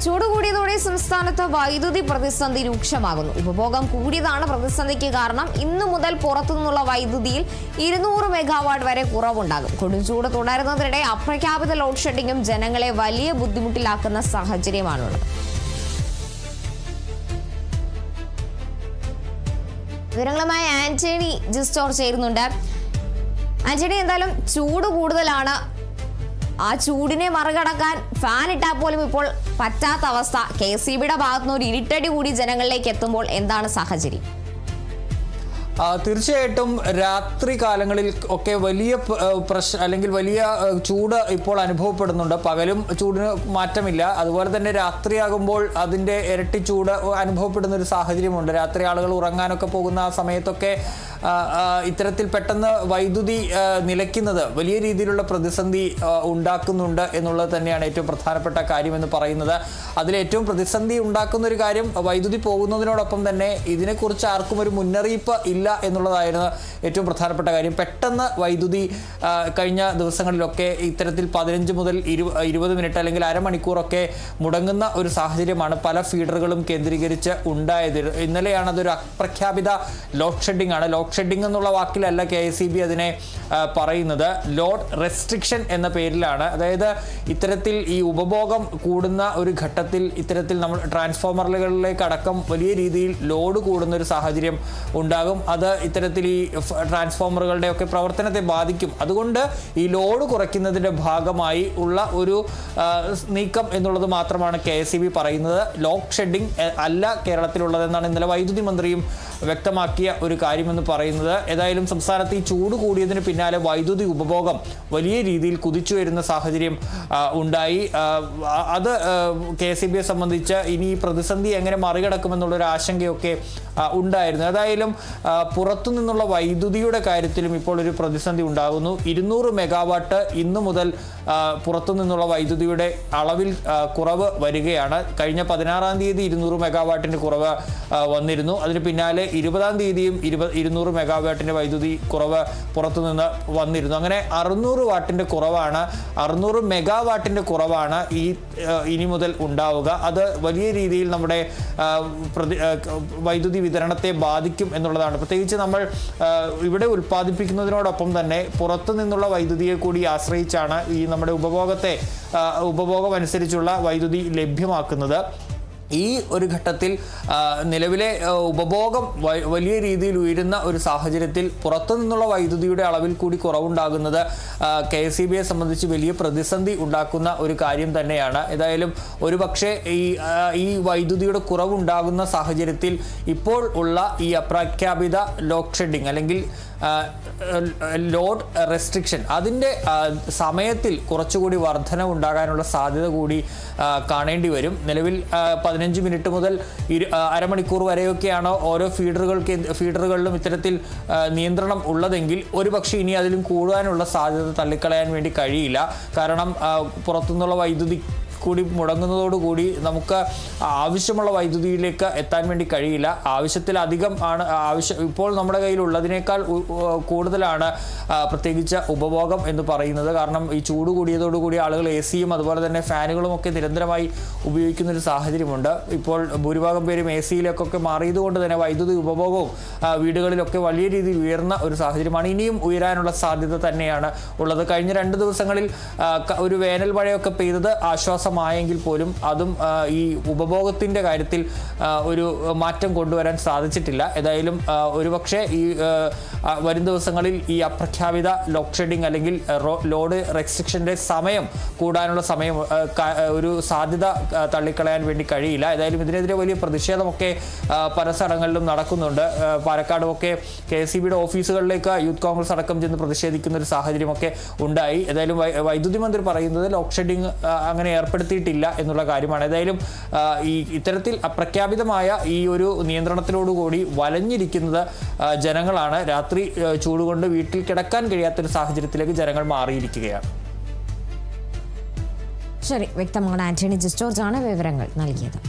ചൂട് കൂടിയതോടെ സംസ്ഥാനത്ത് വൈദ്യുതി പ്രതിസന്ധി രൂക്ഷമാകുന്നു. ഉപഭോഗം കൂടിയതാണ് പ്രതിസന്ധിക്ക് കാരണം. ഇന്നു മുതൽ പുറത്തുനിന്നുള്ള വൈദ്യുതിയിൽ 200 മെഗാവാട്ട് വരെ കുറവുണ്ടാകും. കൊടുംചൂട് തുടരുന്നതിനിടെ അപ്രഖ്യാപിത ലോഡ് ഷെഡിങ്ങും ജനങ്ങളെ വലിയ ബുദ്ധിമുട്ടിലാക്കുന്ന സാഹചര്യമാണുള്ളത്. വിവരങ്ങളുമായി ആന്റണി ജിസ്റ്റോർ ചേരുന്നുണ്ട്. ആന്റണി, എന്തായാലും ചൂട് കൂടുതലാണ്. ആ ചൂടിനെ മറികടക്കാൻ ഫാൻ ഇട്ടാൽ പോലും ഇപ്പോൾ പറ്റാത്ത അവസ്ഥ. KCBയുടെ ഭാഗത്തുനിന്ന് ഒരു ഇരുട്ടടി കൂടി ജനങ്ങളിലേക്ക് എത്തുമ്പോൾ എന്താണ് സാഹചര്യം? തീർച്ചയായിട്ടും രാത്രി കാലങ്ങളിൽ ഒക്കെ വലിയ പ്രശ്നം അല്ലെങ്കിൽ വലിയ ചൂട് ഇപ്പോൾ അനുഭവപ്പെടുന്നുണ്ട്. പകലും ചൂടിന് മാറ്റമില്ല. അതുപോലെ തന്നെ രാത്രിയാകുമ്പോൾ അതിൻ്റെ ഇരട്ടി ചൂട് അനുഭവപ്പെടുന്ന ഒരു സാഹചര്യമുണ്ട്. രാത്രി ആളുകൾ ഉറങ്ങാനൊക്കെ പോകുന്ന ആ സമയത്തൊക്കെ ഇത്തരത്തിൽ പെട്ടെന്ന് വൈദ്യുതി നിലയ്ക്കുന്നത് വലിയ രീതിയിലുള്ള പ്രതിസന്ധി ഉണ്ടാക്കുന്നുണ്ട് എന്നുള്ളത് തന്നെയാണ് ഏറ്റവും പ്രധാനപ്പെട്ട കാര്യമെന്ന് പറയുന്നത്. അതിലേറ്റവും പ്രതിസന്ധി ഉണ്ടാക്കുന്ന ഒരു കാര്യം വൈദ്യുതി പോകുന്നതിനോടൊപ്പം തന്നെ ഇതിനെക്കുറിച്ച് ആർക്കും ഒരു മുന്നറിയിപ്പ് ഇല്ല എന്നുള്ളതായിരുന്നു ഏറ്റവും പ്രധാനപ്പെട്ട കാര്യം. പെട്ടെന്ന് വൈദ്യുതി കഴിഞ്ഞ ദിവസങ്ങളിലൊക്കെ ഇത്തരത്തിൽ 15 മുതൽ 20 മിനിറ്റ് അല്ലെങ്കിൽ അരമണിക്കൂറൊക്കെ മുടങ്ങുന്ന ഒരു സാഹചര്യമാണ് പല ഫീഡറുകളും കേന്ദ്രീകരിച്ച് ഉണ്ടായത്. ഇന്നലെയാണ് അതൊരു അപ്രഖ്യാപിത ലോഡ് ഷെഡിംഗ് ആണ്. ലോഡ് ഷെഡിംഗ് എന്നുള്ള വാക്കിലല്ല KCB അതിനെ പറയുന്നത്. ലോഡ് റെസ്ട്രിക്ഷൻ എന്ന പേരിലാണ്. അതായത് ഇത്തരത്തിൽ ഈ ഉപഭോഗം കൂടുന്ന ഒരു ഘട്ടത്തിൽ ഇത്തരത്തിൽ നമ്മൾ ട്രാൻസ്ഫോമറുകളിലേക്ക് അടക്കം വലിയ രീതിയിൽ ലോഡ് കൂടുന്ന ഒരു സാഹചര്യം ഉണ്ടാകും. അത് ഇത്തരത്തിൽ ഈ ട്രാൻസ്ഫോമറുകളുടെ ഒക്കെ പ്രവർത്തനത്തെ ബാധിക്കും. അതുകൊണ്ട് ഈ ലോഡ് കുറയ്ക്കുന്നതിൻ്റെ ഭാഗമായി ഉള്ള ഒരു നീക്കം എന്നുള്ളത് മാത്രമാണ് KCB പറയുന്നത്. ലോഡ് ഷെഡിംഗ് അല്ല കേരളത്തിലുള്ളതെന്നാണ് ഇന്നലെ വൈദ്യുതി മന്ത്രിയും വ്യക്തമാക്കിയ ഒരു കാര്യമെന്ന് പറയുന്നത്. ഏതായാലും സംസ്ഥാനത്ത് ഈ ചൂട് കൂടിയതിന് പിന്നാലെ വൈദ്യുതി ഉപഭോഗം വലിയ രീതിയിൽ കുതിച്ചു വരുന്ന സാഹചര്യം ഉണ്ടായി. അത് KCBയെ സംബന്ധിച്ച് ഇനി ഈ പ്രതിസന്ധി എങ്ങനെ മറികടക്കുമെന്നുള്ളൊരു ആശങ്കയൊക്കെ ഉണ്ടായിരുന്നു. ഏതായാലും പുറത്തു നിന്നുള്ള വൈദ്യുതിയുടെ കാര്യത്തിലും ഇപ്പോൾ ഒരു പ്രതിസന്ധി ഉണ്ടാകുന്നു. 200 മെഗാവാട്ട് ഇന്നു മുതൽ പുറത്തു നിന്നുള്ള വൈദ്യുതിയുടെ അളവിൽ കുറവ് വരികയാണ്. കഴിഞ്ഞ 16-ാം തീയതി 200 മെഗാവാട്ടിൻ്റെ കുറവ് വന്നിരുന്നു. അതിന് പിന്നാലെ 20-ാം തീയതിയും 200 മെഗാവാട്ടിൻ്റെ വൈദ്യുതി കുറവ് പുറത്തുനിന്ന് വന്നിരുന്നു. അങ്ങനെ 600 വാട്ടിൻ്റെ കുറവാണ്, 600 മെഗാവാട്ടിൻ്റെ കുറവാണ് ഇനി മുതൽ ഉണ്ടാവുക. അത് വലിയ രീതിയിൽ നമ്മുടെ വൈദ്യുതി വിതരണത്തെ ബാധിക്കും എന്നുള്ളതാണ്. പ്രത്യേകിച്ച് നമ്മൾ ഇവിടെ ഉൽപ്പാദിപ്പിക്കുന്നതിനോടൊപ്പം തന്നെ പുറത്തു നിന്നുള്ള വൈദ്യുതിയെ കൂടി ആശ്രയിച്ചാണ് ഈ നമ്മുടെ ഉപഭോഗം അനുസരിച്ചുള്ള വൈദ്യുതി ലഭ്യമാക്കുന്നത്. ഈ ഒരു ഘട്ടത്തിൽ നിലവിലെ ഉപഭോഗം വലിയ രീതിയിൽ ഉയരുന്ന ഒരു സാഹചര്യത്തിൽ പുറത്തു നിന്നുള്ള വൈദ്യുതിയുടെ അളവിൽ കൂടി കുറവുണ്ടാകുന്നത് KCBയെ സംബന്ധിച്ച് വലിയ പ്രതിസന്ധി ഉണ്ടാക്കുന്ന ഒരു കാര്യം തന്നെയാണ്. ഏതായാലും ഒരു പക്ഷേ ഈ വൈദ്യുതിയുടെ കുറവുണ്ടാകുന്ന സാഹചര്യത്തിൽ ഇപ്പോൾ ഉള്ള ഈ അപ്രഖ്യാപിത ലോഡ് ഷെഡിംഗ് അല്ലെങ്കിൽ ലോഡ് റെസ്ട്രിക്ഷൻ അതിൻ്റെ സമയത്തിൽ കുറച്ചുകൂടി വർധന ഉണ്ടാകാനുള്ള സാധ്യത കൂടി കാണേണ്ടി വരും. നിലവിൽ 15 മിനിറ്റ് മുതൽ അരമണിക്കൂർ വരെയൊക്കെയാണ് ഓരോ ഫീഡറുകളിലും ഇത്തരത്തിൽ നിയന്ത്രണം ഉള്ളതെങ്കിൽ ഒരുപക്ഷെ ഇനി അതിലും കൂടാനുള്ള സാധ്യത തള്ളിക്കളയാൻ വേണ്ടി കഴിയില്ല. കാരണം പുറത്തുനിന്നുള്ള വൈദ്യുതി കൂടി മുടങ്ങുന്നതോടുകൂടി നമുക്ക് ആവശ്യമുള്ള വൈദ്യുതിയിലേക്ക് എത്താൻ വേണ്ടി കഴിയില്ല. ആവശ്യത്തിലധികം ആണ് ഇപ്പോൾ നമ്മുടെ കയ്യിലുള്ളതിനേക്കാൾ കൂടുതലാണ് പ്രത്യേകിച്ച് ഉപഭോഗം എന്ന് പറയുന്നത്. കാരണം ഈ ചൂട് കൂടിയതോടുകൂടി ആളുകൾ AC-യും അതുപോലെ തന്നെ ഫാനുകളും ഒക്കെ നിരന്തരമായി ഉപയോഗിക്കുന്നൊരു സാഹചര്യമുണ്ട്. ഇപ്പോൾ ഭൂരിഭാഗം പേരും AC-യിലേക്കൊക്കെ മാറിയതുകൊണ്ട് തന്നെ വൈദ്യുതി ഉപഭോഗവും വീടുകളിലൊക്കെ വലിയ രീതിയിൽ ഉയർന്ന ഒരു സാഹചര്യമാണ്. ഇനിയും ഉയരാനുള്ള സാധ്യത തന്നെയാണ് ഉള്ളത്. കഴിഞ്ഞ 2 ദിവസങ്ങളിൽ ഒരു വേനൽ മഴയൊക്കെ പെയ്തത് ആശ്വാസമായെങ്കിൽ പോലും അതും ഈ ഉപഭോഗത്തിൻ്റെ കാര്യത്തിൽ ഒരു മാറ്റം കൊണ്ടുവരാൻ സാധിച്ചിട്ടില്ല. ഏതായാലും ഒരുപക്ഷെ ഈ വരും ദിവസങ്ങളിൽ ഈ അപ്രഖ്യാപിത ലോഡ് ഷെഡിംഗ് അല്ലെങ്കിൽ ലോഡ് റെസ്ട്രിക്ഷൻ്റെ സമയം കൂടാനുള്ള ഒരു സാധ്യത തള്ളിക്കളയാൻ വേണ്ടി കഴിയില്ല. ഏതായാലും ഇതിനെതിരെ വലിയ പ്രതിഷേധമൊക്കെ പല സ്ഥലങ്ങളിലും നടക്കുന്നുണ്ട്. പാലക്കാടുമൊക്കെ KCBയുടെ ഓഫീസുകളിലേക്ക് യൂത്ത് കോൺഗ്രസ് അടക്കം ചെന്ന് പ്രതിഷേധിക്കുന്ന ഒരു സാഹചര്യമൊക്കെ ഉണ്ടായി. ഏതായാലും വൈദ്യുതി മന്ത്രി പറയുന്നത് ലോഡ് ഷെഡിംഗ് അങ്ങനെ ഏർപ്പെടുത്തിയിട്ടില്ല എന്നുള്ള കാര്യമാണ്. ഏതായാലും ഇത്തരത്തിൽ അപ്രഖ്യാപിതമായ ഈ ഒരു നിയന്ത്രണത്തിലോടുകൂടി വലഞ്ഞിരിക്കുന്നത് ജനങ്ങളാണ്. രാത്രി ചൂടുകൊണ്ട് വീട്ടിൽ കിടക്കാൻ കഴിയാത്തൊരു സാഹചര്യത്തിലേക്ക് ജനങ്ങൾ മാറിയിരിക്കുകയാണ്. ശരി, വ്യക്തമാണ്. ആന്റണി ജിസ്റ്റോർജാണ് വിവരങ്ങൾ നൽകിയത്.